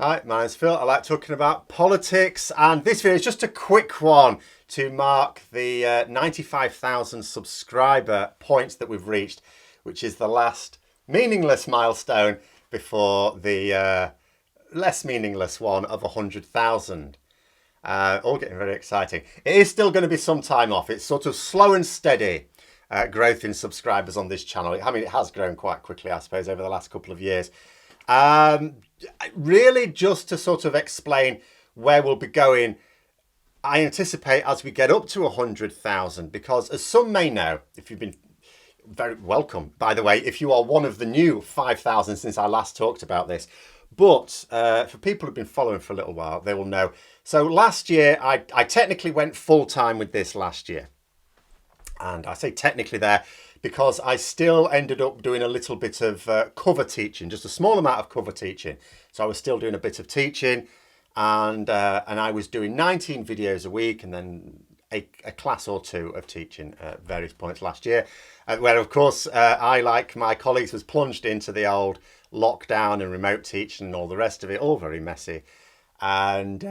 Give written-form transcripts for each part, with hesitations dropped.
Hi, my name's Phil. I like talking about politics, and this video is just a quick one to mark the 95,000 subscriber point that we've reached, which is the last meaningless milestone before the less meaningless one of 100,000. All getting very exciting. It is still going to be some time off. It's sort of slow and steady growth in subscribers on this channel. I mean, it has grown quite quickly, I suppose, over the last couple of years. Really just to sort of explain where we'll be going, I anticipate as we get up to 100,000, because as some may know, if you've been very welcome, by the way, if you are one of the new 5,000 since I last talked about this, but for people who've been following for a little while, they will know. So last year, I technically went full time with this last year. And I say technically there because I still ended up doing a little bit of cover teaching, just a small amount of cover teaching. So I was still doing a bit of teaching, and I was doing 19 videos a week, and then a class or two of teaching at various points last year, where of course I, like my colleagues, was plunged into the old lockdown and remote teaching and all the rest of it, all very messy. And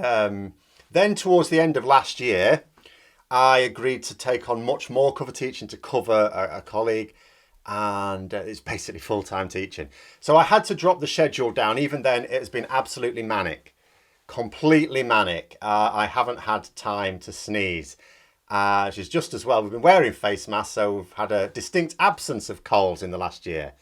then towards the end of last year, I agreed to take on much more cover teaching to cover a colleague, and it's basically full-time teaching. So I had to drop the schedule down. Even then, it has been absolutely manic, completely manic. I haven't had time to sneeze, which is just as well. We've been wearing face masks, so we've had a distinct absence of colds in the last year.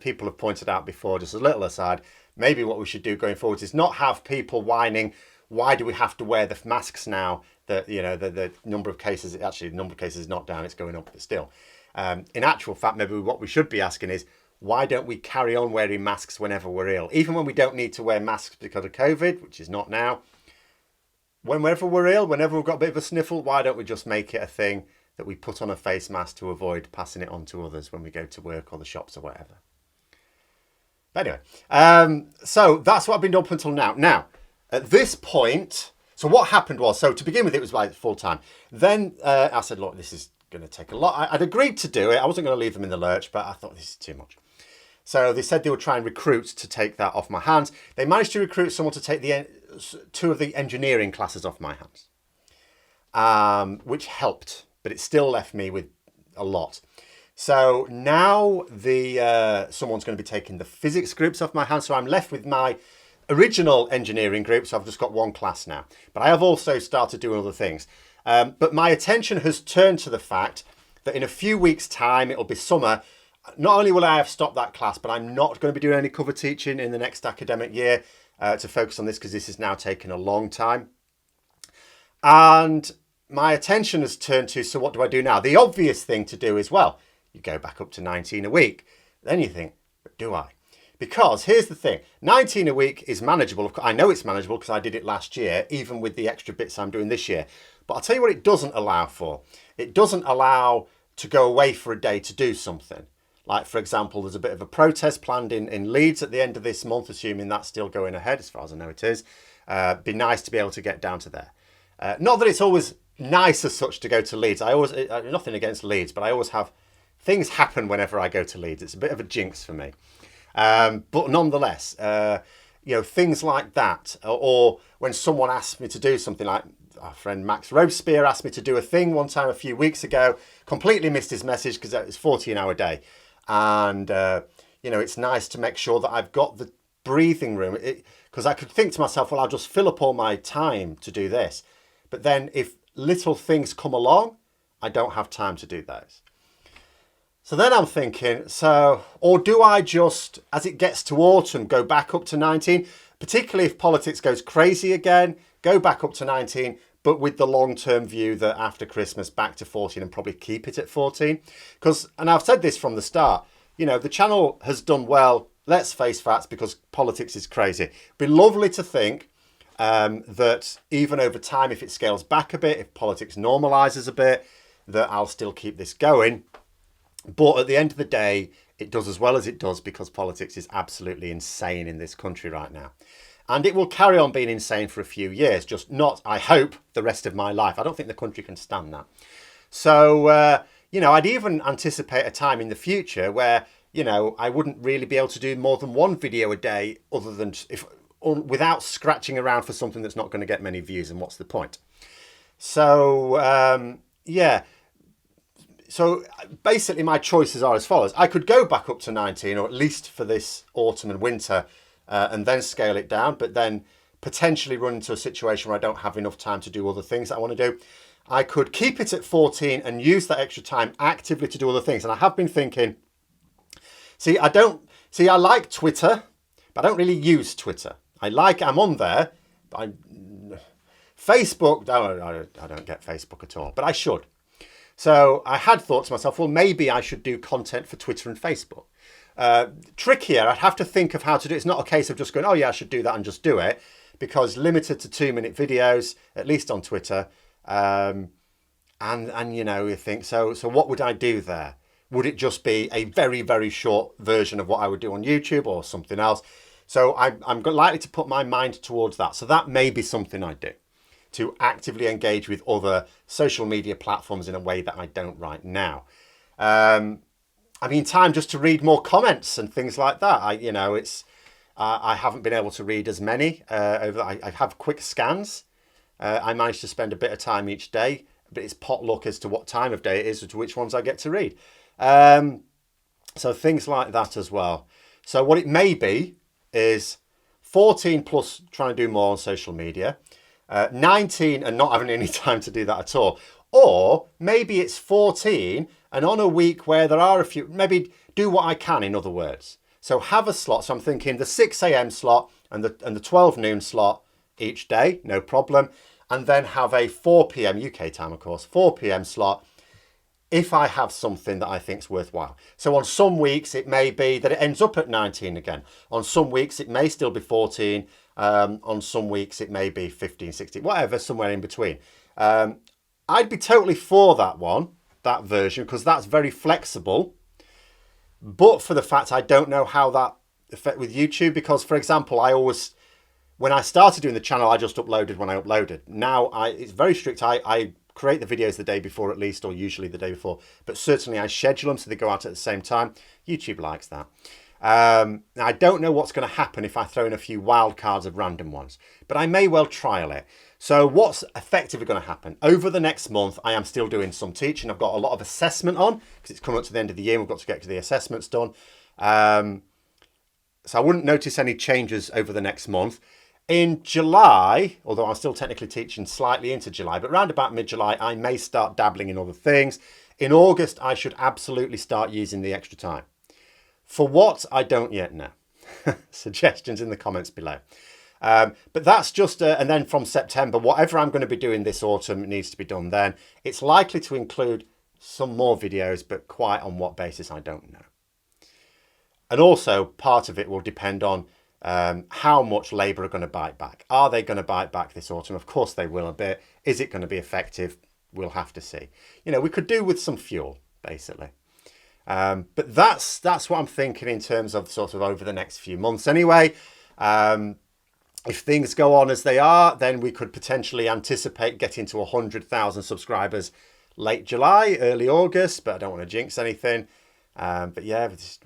People have pointed out before, just a little aside, maybe what we should do going forward is not have people whining, why do we have to wear the masks now? That, you know, the number of cases, actually the number of cases is not down, it's going up, but still. In actual fact, maybe what we should be asking is, why don't we carry on wearing masks whenever we're ill? Even when we don't need to wear masks because of COVID, which is not now. Whenever we're ill, whenever we've got a bit of a sniffle, why don't we just make it a thing that we put on a face mask to avoid passing it on to others when we go to work or the shops or whatever. But anyway, so that's what I've been doing up until now. Now, at this point, so what happened was, so to begin with, it was like full time. Then I said, look, this is going to take a lot. I'd agreed to do it. I wasn't going to leave them in the lurch, but I thought this is too much. So they said they would try and recruit to take that off my hands. They managed to recruit someone to take two of the engineering classes off my hands, which helped, but it still left me with a lot. So now someone's going to be taking the physics groups off my hands. So I'm left with my original engineering group, so I've just got one class now. But I have also started doing other things. But my attention has turned to the fact that in a few weeks' time, it'll be summer. Not only will I have stopped that class, but I'm not going to be doing any cover teaching in the next academic year to focus on this, because this has now taken a long time. And my attention has turned to, so what do I do now? The obvious thing to do is, well, you go back up to 19 a week. Then you think, but do I? Because here's the thing, 19 a week is manageable. I know it's manageable because I did it last year, even with the extra bits I'm doing this year. But I'll tell you what it doesn't allow for. It doesn't allow to go away for a day to do something. Like, for example, there's a bit of a protest planned in Leeds at the end of this month, assuming that's still going ahead, as far as I know it is. Be nice to be able to get down to there. Not that it's always nice as such to go to Leeds. Nothing against Leeds, but I always have things happen whenever I go to Leeds. It's a bit of a jinx for me. But nonetheless, things like that, or when someone asks me to do something, like our friend Max Robespierre asked me to do a thing one time a few weeks ago, completely missed his message because it's 40-hour day. And, it's nice to make sure that I've got the breathing room, because I could think to myself, well, I'll just fill up all my time to do this. But then if little things come along, I don't have time to do those. So then I'm thinking, or do I just, as it gets to autumn, go back up to 19, particularly if politics goes crazy again, go back up to 19, but with the long-term view that after Christmas, back to 14 and probably keep it at 14. And I've said this from the start, the channel has done well, let's face facts, because politics is crazy. It'd be lovely to think that even over time, if it scales back a bit, if politics normalises a bit, that I'll still keep this going. But at the end of the day, it does as well as it does because politics is absolutely insane in this country right now. And it will carry on being insane for a few years, just not, I hope, the rest of my life. I don't think the country can stand that. So, I'd even anticipate a time in the future where, I wouldn't really be able to do more than one video a day, other than if without scratching around for something that's not going to get many views, and what's the point? So yeah. So basically my choices are as follows. I could go back up to 19, or at least for this autumn and winter, and then scale it down, but then potentially run into a situation where I don't have enough time to do other things that I want to do. I could keep it at 14 and use that extra time actively to do other things. And I have been thinking, I like Twitter, but I don't really use Twitter. I'm on there, but Facebook, I don't get Facebook at all, but I should. So I had thought to myself, well, maybe I should do content for Twitter and Facebook. Trickier, I'd have to think of how to do it. It's not a case of just going, oh yeah, I should do that and just do it, because limited to 2-minute videos, at least on Twitter. And you know, you think, so what would I do there? Would it just be a very, very short version of what I would do on YouTube or something else? So I'm likely to put my mind towards that. So that may be something I do, to actively engage with other social media platforms in a way that I don't right now. I mean, time just to read more comments and things like that. I haven't been able to read as many. I have quick scans. I manage to spend a bit of time each day, but it's potluck as to what time of day it is, or to which ones I get to read. So things like that as well. So what it may be is 14 plus trying to do more on social media, 19 and not having any time to do that at all. Or maybe it's 14 and on a week where there are a few, maybe do what I can, in other words. So have a slot. So I'm thinking the 6 a.m. slot and the 12 noon slot each day, no problem. And then have a 4 p.m. UK time, of course, 4 p.m. slot if I have something that I think is worthwhile. So on some weeks, it may be that it ends up at 19 again. On some weeks, it may still be 14. On some weeks, it may be 15, 16, whatever, somewhere in between. I'd be totally for that version, because that's very flexible. But for the fact I don't know how that affect with YouTube, because, for example, when I started doing the channel, I just uploaded when I uploaded. Now it's very strict. I create the videos the day before at least, or usually the day before, but certainly I schedule them so they go out at the same time. YouTube likes that. Now I don't know what's going to happen if I throw in a few wild cards of random ones, but I may well trial it. So what's effectively going to happen? Over the next month, I am still doing some teaching. I've got a lot of assessment on, because it's coming up to the end of the year and we've got to get to the assessments done. So I wouldn't notice any changes over the next month. In July, although I'm still technically teaching slightly into July, but around about mid-July, I may start dabbling in other things. In August, I should absolutely start using the extra time. For what, I don't yet know. Suggestions in the comments below. But that's just, and then from September, whatever I'm going to be doing this autumn needs to be done then. It's likely to include some more videos, but quite on what basis, I don't know. And also, part of it will depend on how much Labour are going to bite back. Are they going to bite back this autumn? Of course they will a bit. Is it going to be effective? We'll have to see. You know, we could do with some fuel, basically. But that's what I'm thinking in terms of sort of over the next few months anyway. If things go on as they are, then we could potentially anticipate getting to 100,000 subscribers late July, early August, but I don't want to jinx anything. But yeah, it's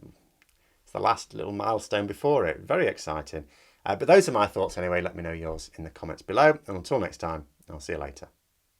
the last little milestone before it. Very exciting. But those are my thoughts anyway. Let me know yours in the comments below. And until next time, I'll see you later.